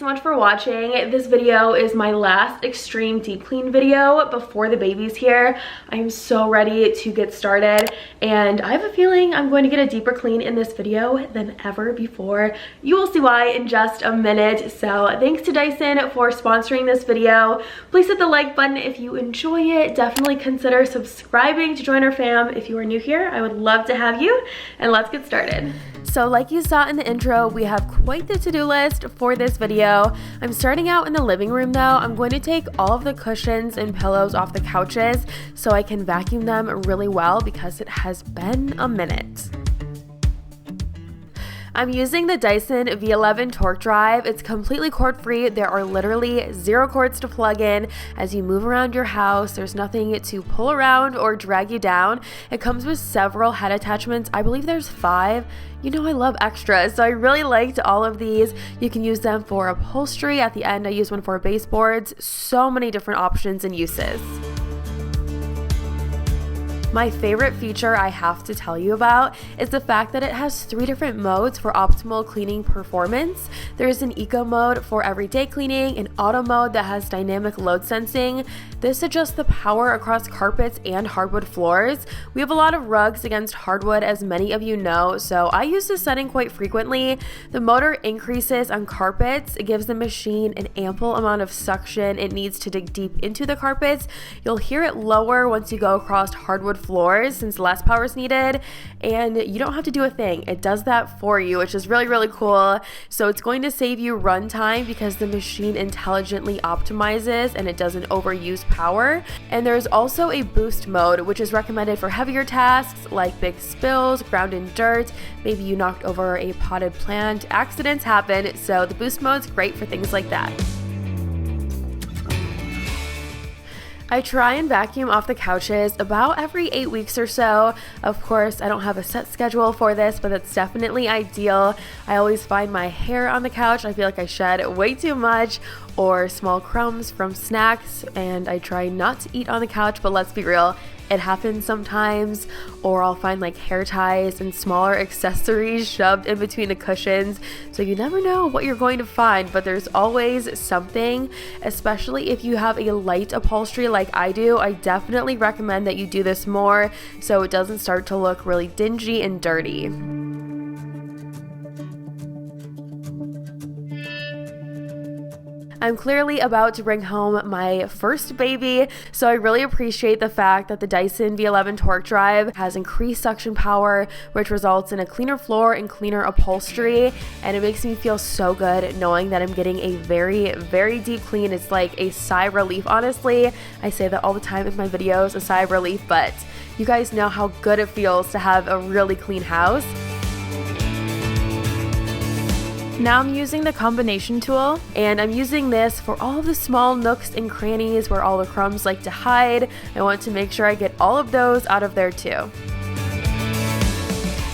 so much for watching. This video is my last extreme deep clean video before the baby's here. I am so ready to get started, and I have a feeling I'm going to get a deeper clean in this video than ever before. You will see why in just a minute. So thanks to Dyson for sponsoring this video. Please hit the like button if you enjoy it. Definitely consider subscribing to join our fam if you are new here. I would love to have you, and let's get started. So like you saw in the intro, we have quite the to-do list for this video. I'm starting out in the living room though. I'm going to take all of the cushions and pillows off the couches so I can vacuum them really well because it has been a minute. I'm using the Dyson V11 torque drive. It's completely cord free. There are literally 0 cords to plug in. As you move around your house, there's nothing to pull around or drag you down. It comes with several head attachments. I believe there's 5. You know I love extras, so I really liked all of these. You can use them for upholstery. At the end, I use one for baseboards. So many different options and uses. My favorite feature I have to tell you about is the fact that it has 3 different modes for optimal cleaning performance. There's an eco mode for everyday cleaning, an auto mode that has dynamic load sensing. This adjusts the power across carpets and hardwood floors. We have a lot of rugs against hardwood, as many of you know, so I use this setting quite frequently. The motor increases on carpets. It gives the machine an ample amount of suction it needs to dig deep into the carpets. You'll hear it lower once you go across hardwood floors since less power is needed, and you don't have to do a thing. It does that for you, which is really, really cool. So it's going to save you run time because the machine intelligently optimizes and it doesn't overuse power. And there's also a boost mode, which is recommended for heavier tasks like big spills, ground in dirt, maybe you knocked over a potted plant. Accidents happen, so the boost mode's great for things like that. I try and vacuum off the couches about every 8 weeks or so. Of course, I don't have a set schedule for this, but it's definitely ideal. I always find my hair on the couch. I feel like I shed way too much, or small crumbs from snacks, and I try not to eat on the couch, but let's be real, it happens sometimes. Or I'll find like hair ties and smaller accessories shoved in between the cushions, so you never know what you're going to find, but there's always something. Especially if you have a light upholstery like I do, I definitely recommend that you do this more so it doesn't start to look really dingy and dirty. I'm clearly about to bring home my first baby, so I really appreciate the fact that the Dyson V11 torque drive has increased suction power, which results in a cleaner floor and cleaner upholstery, and it makes me feel so good knowing that I'm getting a very, very deep clean. It's like a sigh of relief, honestly. I say that all the time in my videos, a sigh of relief, but you guys know how good it feels to have a really clean house. Now I'm using the combination tool, and I'm using this for all of the small nooks and crannies where all the crumbs like to hide. I want to make sure I get all of those out of there too.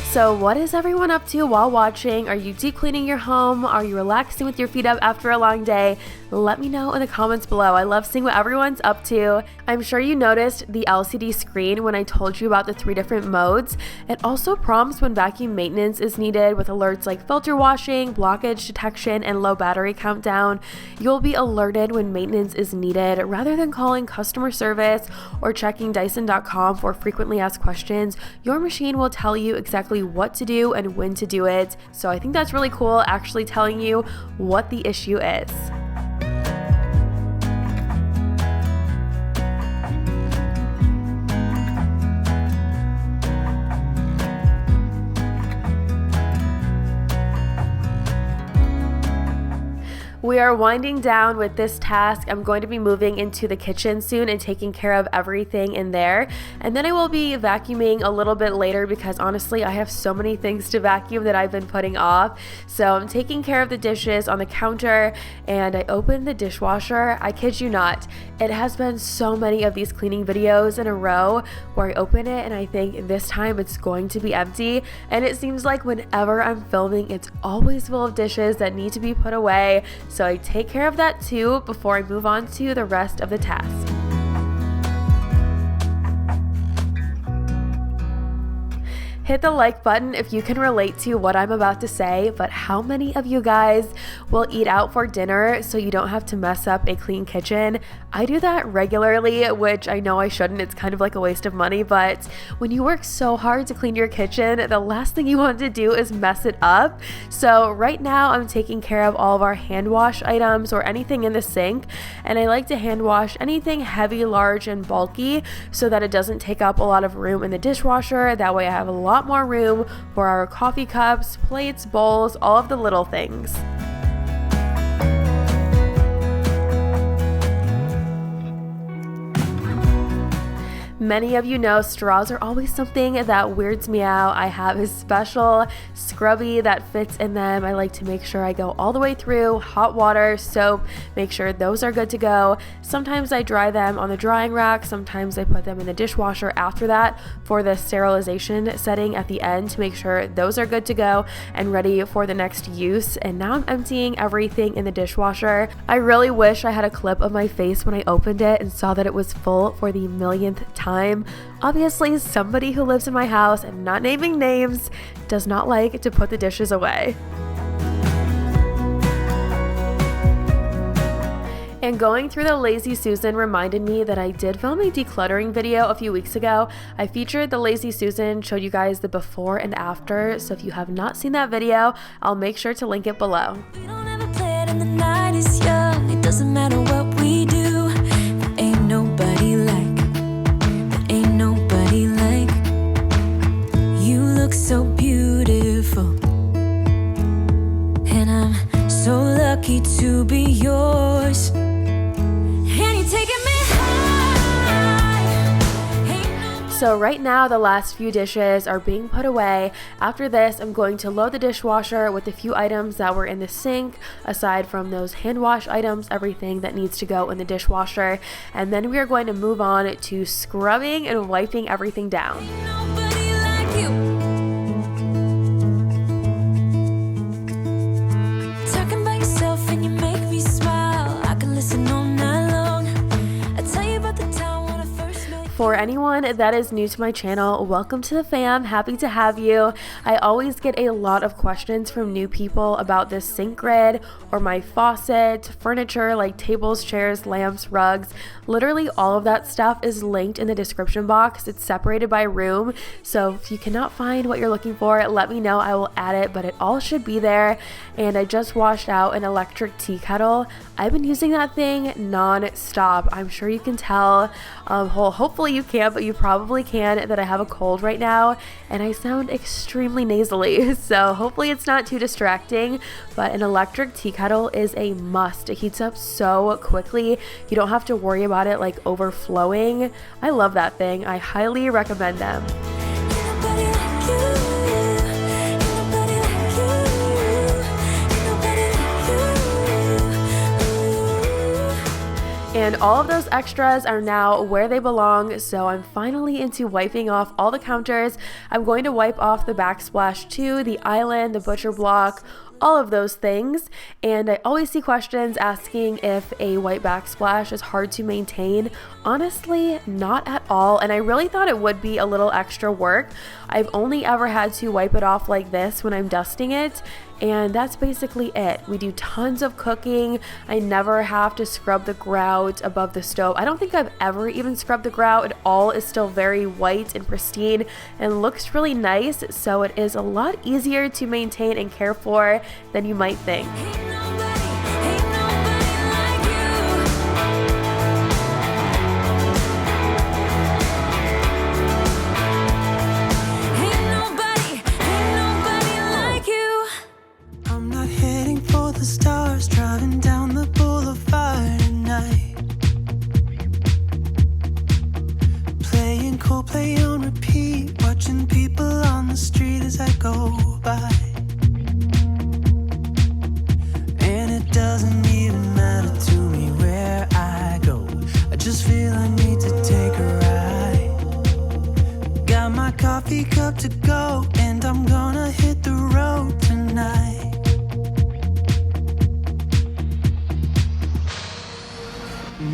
So what is everyone up to while watching? Are you deep cleaning your home? Are you relaxing with your feet up after a long day? Let me know in the comments below. I love seeing what everyone's up to. I'm sure you noticed the LCD screen when I told you about the 3 different modes. It also prompts when vacuum maintenance is needed with alerts like filter washing, blockage detection, and low battery countdown. You'll be alerted when maintenance is needed rather than calling customer service or checking dyson.com for frequently asked questions. Your machine will tell you exactly what to do and when to do it. So I think that's really cool, actually telling you what the issue is. We are winding down with this task. I'm going to be moving into the kitchen soon and taking care of everything in there. And then I will be vacuuming a little bit later because honestly, I have so many things to vacuum that I've been putting off. So I'm taking care of the dishes on the counter, and I opened the dishwasher. I kid you not, it has been so many of these cleaning videos in a row where I open it and I think this time it's going to be empty. And it seems like whenever I'm filming, it's always full of dishes that need to be put away. So I take care of that too before I move on to the rest of the task. Hit the like button if you can relate to what I'm about to say, but how many of you guys will eat out for dinner so you don't have to mess up a clean kitchen? I do that regularly, which I know I shouldn't. It's kind of like a waste of money, but when you work so hard to clean your kitchen, the last thing you want to do is mess it up. So right now I'm taking care of all of our hand wash items or anything in the sink, and I like to hand wash anything heavy, large, and bulky so that it doesn't take up a lot of room in the dishwasher. That way I have a lot more room for our coffee cups, plates, bowls, all of the little things. Many of you know straws are always something that weirds me out. I have a special scrubby that fits in them. I like to make sure I go all the way through, hot water, soap, make sure those are good to go. Sometimes I dry them on the drying rack. Sometimes I put them in the dishwasher after that for the sterilization setting at the end to make sure those are good to go and ready for the next use. And now I'm emptying everything in the dishwasher. I really wish I had a clip of my face when I opened it and saw that it was full for the millionth time. Obviously, somebody who lives in my house, and not naming names, does not like to put the dishes away. And going through the Lazy Susan reminded me that I did film a decluttering video a few weeks ago. I featured the Lazy Susan, showed you guys the before and after, so if you have not seen that video, I'll make sure to link it below. We don't ever play it and the night is young. It doesn't matter what we do. There ain't nobody like. Ain't nobody like. You look so beautiful, and I'm so lucky to be yours. And you're taking me high. So right now the last few dishes are being put away. After this, I'm going to load the dishwasher with a few items that were in the sink, aside from those hand wash items, everything that needs to go in the dishwasher. And then we are going to move on to scrubbing and wiping everything down. Ain't nobody like you. Talking about yourself and you make me smile. I can listen all night long. I tell you about the time when I first met you. For anyone that is new to my channel, welcome to the fam. Happy to have you. I always get a lot of questions from new people about this sink grid or my faucet, furniture like tables, chairs, lamps, rugs. Literally all of that stuff is linked in the description box. It's separated by room. So if you cannot find what you're looking for, let me know. I will add it, but it all should be there. And I just washed out an electric tea kettle. I've been using that thing non-stop. I'm sure you can tell. Hopefully you can't, but you probably can, that I have a cold right now and I sound extremely nasally. So hopefully it's not too distracting, but an electric tea kettle is a must. It heats up so quickly. You don't have to worry about it like overflowing. I love that thing. I highly recommend them. Ain't nobody like you. Ain't nobody like you. Ain't nobody like you. And all of those extras are now where they belong, so I'm finally into wiping off all the counters. I'm going to wipe off the backsplash too, the island, the butcher block, all of those things. And I always see questions asking if a white backsplash is hard to maintain. Honestly, not at all, and I really thought it would be a little extra work. I've only ever had to wipe it off like this when I'm dusting it, and that's basically it. We do tons of cooking. I never have to scrub the grout above the stove. I don't think I've ever even scrubbed the grout. It all is still very white and pristine and looks really nice, so it is a lot easier to maintain and care for than you might think. Ain't nobody like you. Ain't nobody like you. I'm not heading for the stars, driving down the boulevard at night. Playing Coldplay on repeat, watching people on the street as I go by. And it doesn't even matter to me where I go. I just feel I need to take a ride. Got my coffee cup to go, and I'm gonna hit the road tonight.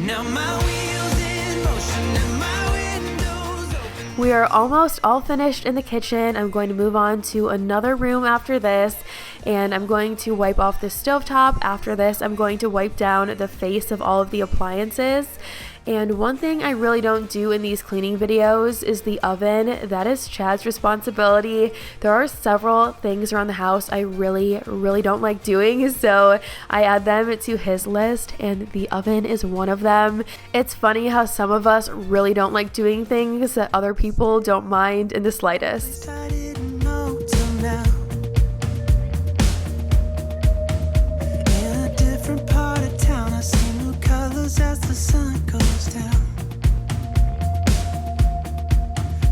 Now my wheels in motion and my windows open. We are almost all finished in the kitchen. I'm going to move on to another room after this, and I'm going to wipe off the stovetop. After this, I'm going to wipe down the face of all of the appliances. And one thing I really don't do in these cleaning videos is the oven. That is Chad's responsibility. There are several things around the house I really don't like doing, so I add them to his list, and the oven is one of them. It's funny how some of us really don't like doing things that other people don't mind in the slightest. I didn't know till now. In a different part of town, I see new colors as the sun goes down.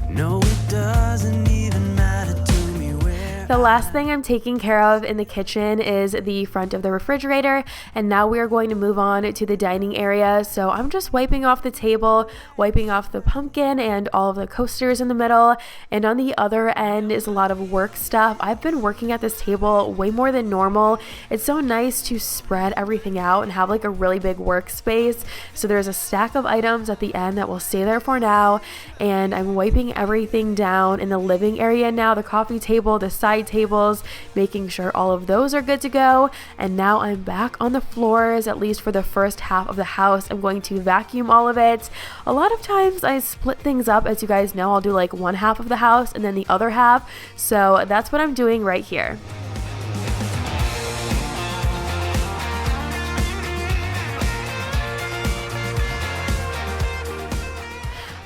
No, it doesn't even matter to me where. The last thing I'm taking care of in the kitchen is the front of the refrigerator, and now we are going to move on to the dining area. So I'm just wiping off the table, wiping off the pumpkin and all of the coasters in the middle, and on the other end is a lot of work stuff. I've been working at this table way more than normal. It's so nice to spread everything out and have like a really big workspace. So there's a stack of items at the end that will stay there for now, and I'm wiping everything down in the living area now, the coffee table, the side tables, making sure all of those are good to go. And now I'm back on the floors, at least for the first half of the house. I'm going to vacuum all of it. A lot of times I split things up, as you guys know. I'll do like one half of the house and then the other half, so that's what I'm doing right here.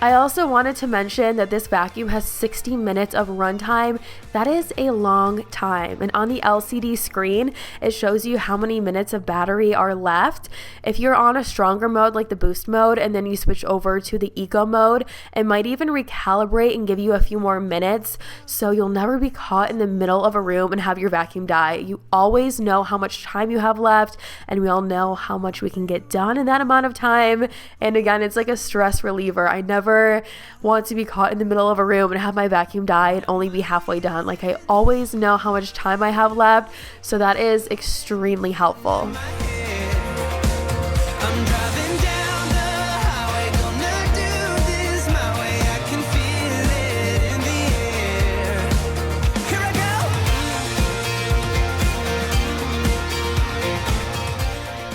I also wanted to mention that this vacuum has 60 minutes of runtime. That is a long time. And on the LCD screen, it shows you how many minutes of battery are left. If you're on a stronger mode like the boost mode and then you switch over to the eco mode, it might even recalibrate and give you a few more minutes. So you'll never be caught in the middle of a room and have your vacuum die. You always know how much time you have left, and we all know how much we can get done in that amount of time. And again, it's like a stress reliever. I never want to be caught in the middle of a room and have my vacuum die and only be halfway done. Like, I always know how much time I have left, so that is extremely helpful. I'm driving down the highway, gonna do this my way. I can feel it in the air. Here I go.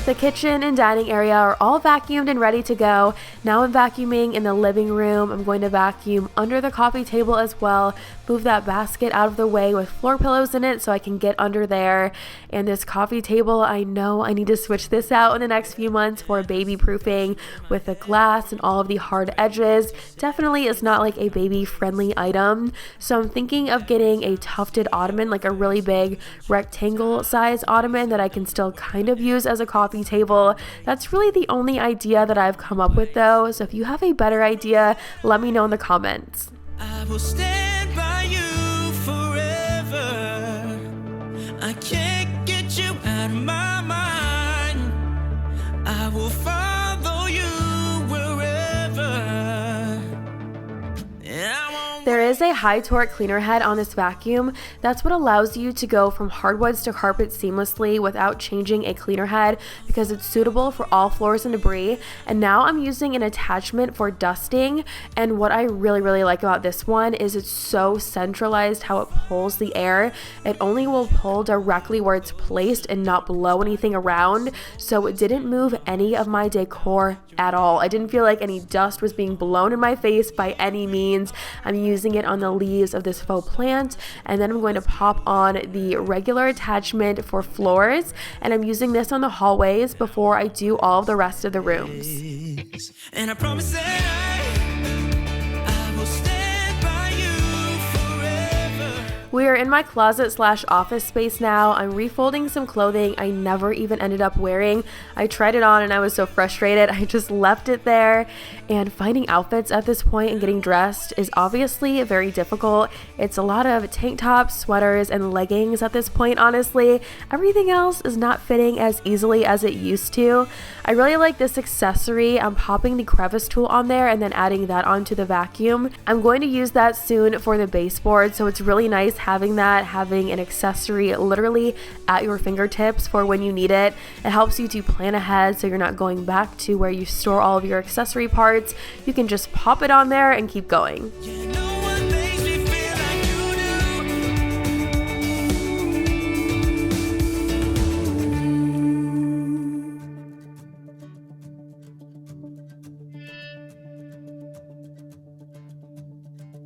The kitchen and dining area are all vacuumed and ready to go. Now I'm vacuuming in the living room. I'm going to vacuum under the coffee table as well. Move that basket out of the way with floor pillows in it so I can get under there. And this coffee table, I know I need to switch this out in the next few months for baby proofing with the glass and all of the hard edges. Definitely is not like a baby friendly item. So I'm thinking of getting a tufted ottoman, like a really big rectangle size ottoman that I can still kind of use as a coffee table. That's really the only idea that I've come up with though. So if you have a better idea, let me know in the comments. I will stand by you forever. I can't get you out of my mind. I will follow you wherever. And I won't. There is a high torque cleaner head on this vacuum. That's what allows you to go from hardwoods to carpet seamlessly without changing a cleaner head, because it's suitable for all floors and debris. And now I'm using an attachment for dusting, and what I really like about this one is it's so centralized how it pulls the air. It only will pull directly where it's placed and not blow anything around, so it didn't move any of my decor at all. I didn't feel like any dust was being blown in my face by any means. I'm using it on the leaves of this faux plant, and then I'm going to pop on the regular attachment for floors, and I'm using this on the hallways before I do all of the rest of the rooms. And I promise that I will stand by you forever. We are in my closet / office space now. I'm refolding some clothing I never even ended up wearing. I tried it on and I was so frustrated. I just left it there. And finding outfits at this point and getting dressed is obviously very difficult. It's a lot of tank tops, sweaters, and leggings at this point, honestly. Everything else is not fitting as easily as it used to. I really like this accessory. I'm popping the crevice tool on there and then adding that onto the vacuum. I'm going to use that soon for the baseboard, so it's really nice having an accessory literally at your fingertips for when you need it. It helps you to plan ahead so you're not going back to where you store all of your accessory parts. You can just pop it on there and keep going. You know what makes me feel like you do.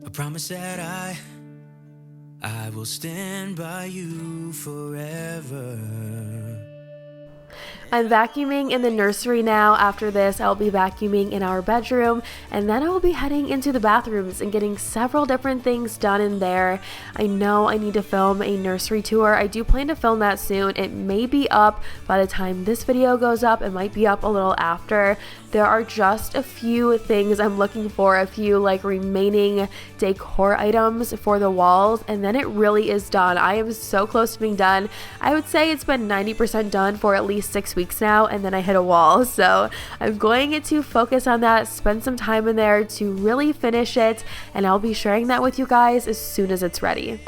I promise that I will stand by you forever. I'm vacuuming in the nursery now. After this, I'll be vacuuming in our bedroom, and then I will be heading into the bathrooms and getting several different things done in there. I know I need to film a nursery tour. I do plan to film that soon. It may be up by the time this video goes up. It might be up a little after. There are just a few things I'm looking for, a few like remaining decor items for the walls, and then it really is done. I am so close to being done. I would say it's been 90% done for at least 6 weeks now, and then I hit a wall. So I'm going to focus on that, spend some time in there to really finish it, and I'll be sharing that with you guys as soon as it's ready.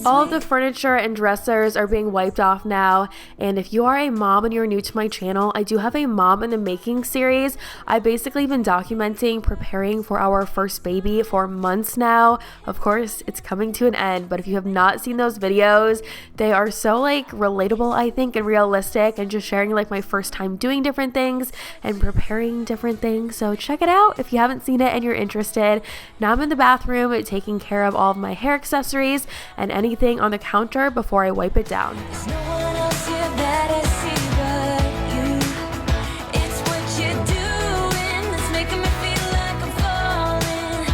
All of the furniture and dressers are being wiped off now, and if you are a mom and you're new to my channel, I do have a mom in the making series. I've basically been documenting preparing for our first baby for months now. Of course, it's coming to an end, but if you have not seen those videos, they are so like relatable, I think, and realistic, and just sharing like my first time doing different things and preparing different things. So check it out if you haven't seen it and you're interested. Now I'm in the bathroom taking care of all of my hair accessories and anything on the counter before I wipe it down. There's no one else here that I see but you. It's what you're doing that's making me feel like I'm falling.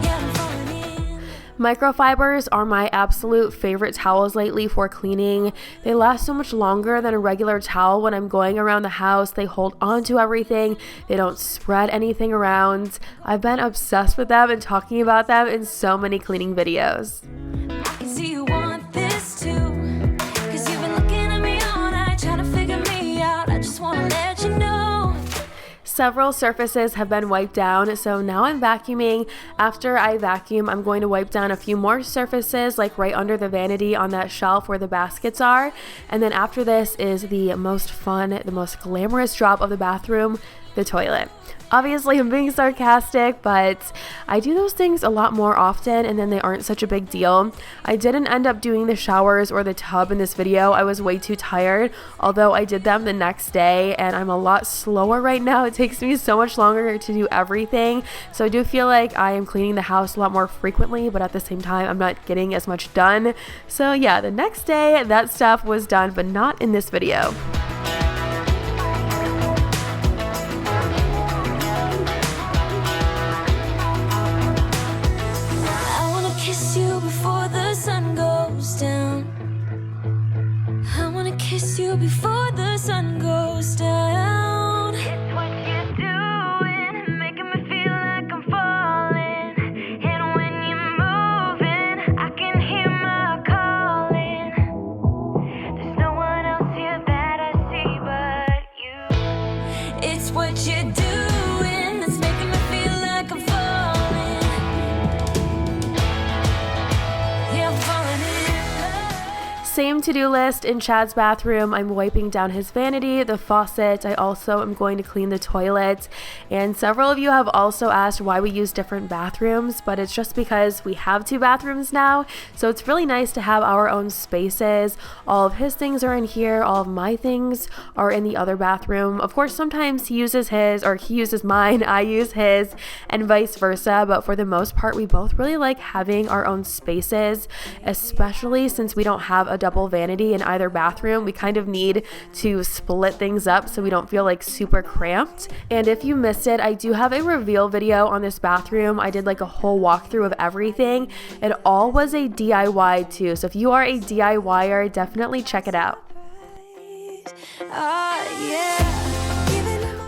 Yeah, I'm falling in. Microfibers are my absolute favorite towels lately for cleaning. They last so much longer than a regular towel when I'm going around the house. They hold on to everything. They don't spread anything around. I've been obsessed with them and talking about them in so many cleaning videos. I can see you want this too, 'cause you've been looking at me all night trying to figure me out. I just wanna let you know. Several surfaces have been wiped down, so now I'm vacuuming. After I vacuum, I'm going to wipe down a few more surfaces, like right under the vanity on that shelf where the baskets are. And then after this is the most fun, the most glamorous job of the bathroom, the toilet. Obviously, I'm being sarcastic, but I do those things a lot more often, and then they aren't such a big deal. I didn't end up doing the showers or the tub in this video. I was way too tired, although I did them the next day, and I'm a lot slower right now. It takes me so much longer to do everything, so I do feel like I am cleaning the house a lot more frequently, but at the same time, I'm not getting as much done. So yeah, the next day, that stuff was done, but not in this video. Kiss you before the sun goes down. It's what you're doing, making me feel like I'm falling. And when you're moving, I can hear my calling. There's no one else here that I see but you. It's what you're doing that's making me feel like I'm falling. Yeah, I'm falling in love. Same to-do list in Chad's bathroom. I'm wiping down his vanity, the faucet. I also am going to clean the toilet. And several of you have also asked why we use different bathrooms, but it's just because we have 2 bathrooms now. So it's really nice to have our own spaces. All of his things are in here. All of my things are in the other bathroom. Of course, sometimes he uses his or he uses mine, I use his, and vice versa. But for the most part, we both really like having our own spaces, especially since we don't have a double vanity in either bathroom. We kind of need to split things up so we don't feel like super cramped. And if you missed it, I do have a reveal video on this bathroom. I did like a whole walkthrough of everything. It all was a DIY too. So if you are a DIYer, definitely check it out. Yeah.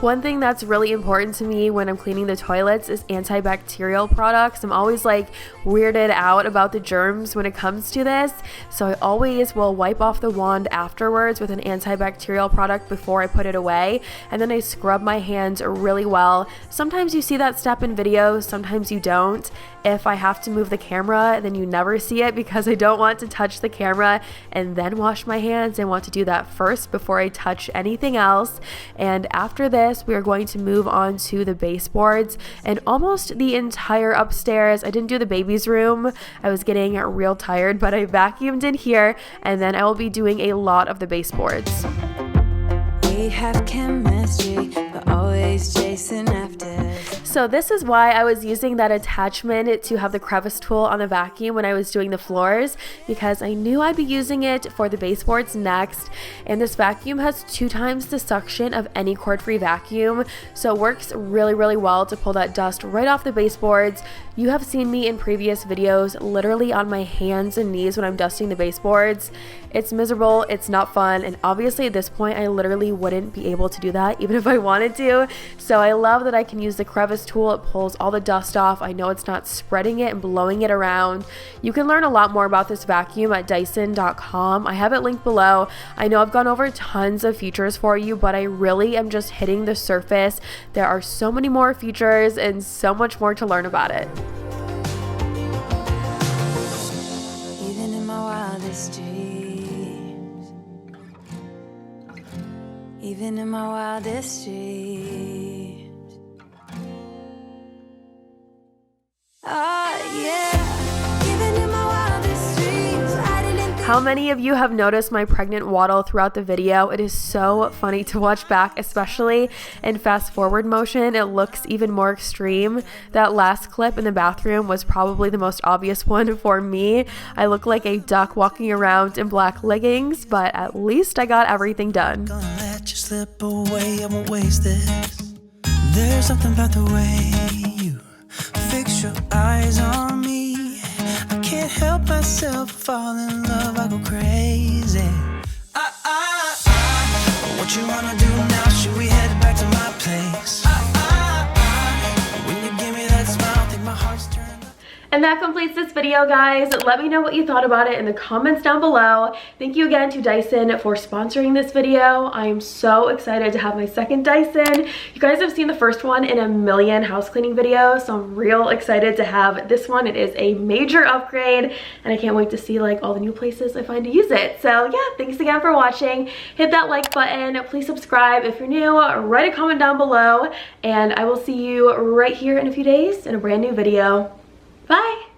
One thing that's really important to me when I'm cleaning the toilets is antibacterial products. I'm always like weirded out about the germs when it comes to this, so I always will wipe off the wand afterwards with an antibacterial product before I put it away, and then I scrub my hands really well. Sometimes you see that step in videos, sometimes you don't. If I have to move the camera, then you never see it because I don't want to touch the camera and then wash my hands. I want to do that first before I touch anything else. And after this, we are going to move on to the baseboards and almost the entire upstairs. I didn't do the baby's room. I was getting real tired, but I vacuumed in here, and then I will be doing a lot of the baseboards. We have chemistry, but always chasing after. So this is why I was using that attachment to have the crevice tool on the vacuum when I was doing the floors, because I knew I'd be using it for the baseboards next. And this vacuum has 2 times the suction of any cord-free vacuum, so it works really, really well to pull that dust right off the baseboards. You have seen me in previous videos literally on my hands and knees when I'm dusting the baseboards. It's miserable, it's not fun, and obviously at this point I literally wouldn't be able to do that even if I wanted to. So I love that I can use the crevice tool. It pulls all the dust off. I know it's not spreading it and blowing it around. You can learn a lot more about this vacuum at dyson.com. I have it linked below. I know I've gone over tons of features for you, but I really am just hitting the surface. There are so many more features and so much more to learn about it. Even in my wildest dreams, even in my wildest dreams. Oh yeah, even in my wildest dreams, I didn't think. How many of you have noticed my pregnant waddle throughout the video? It is so funny to watch back, especially in fast forward motion. It looks even more extreme. That last clip in the bathroom was probably the most obvious one for me. I look like a duck walking around in black leggings, but at least I got everything done. Gonna let you slip away, I won't waste this. There's something about the way you fix your eyes on me. I can't help myself, fall in love, I go crazy. What you wanna do now? Should we head back to my place? When you give me that smile, I think my heart's turned. And that completes this video, guys. Let me know what you thought about it in the comments down below. Thank you again to Dyson for sponsoring this video. I am so excited to have my second Dyson. You guys have seen the first one in a million house cleaning videos, so I'm real excited to have this one. It is a major upgrade, and I can't wait to see like all the new places I find to use it. So yeah, thanks again for watching. Hit that like button. Please subscribe if you're new. Write a comment down below, and I will see you right here in a few days in a brand new video. Bye!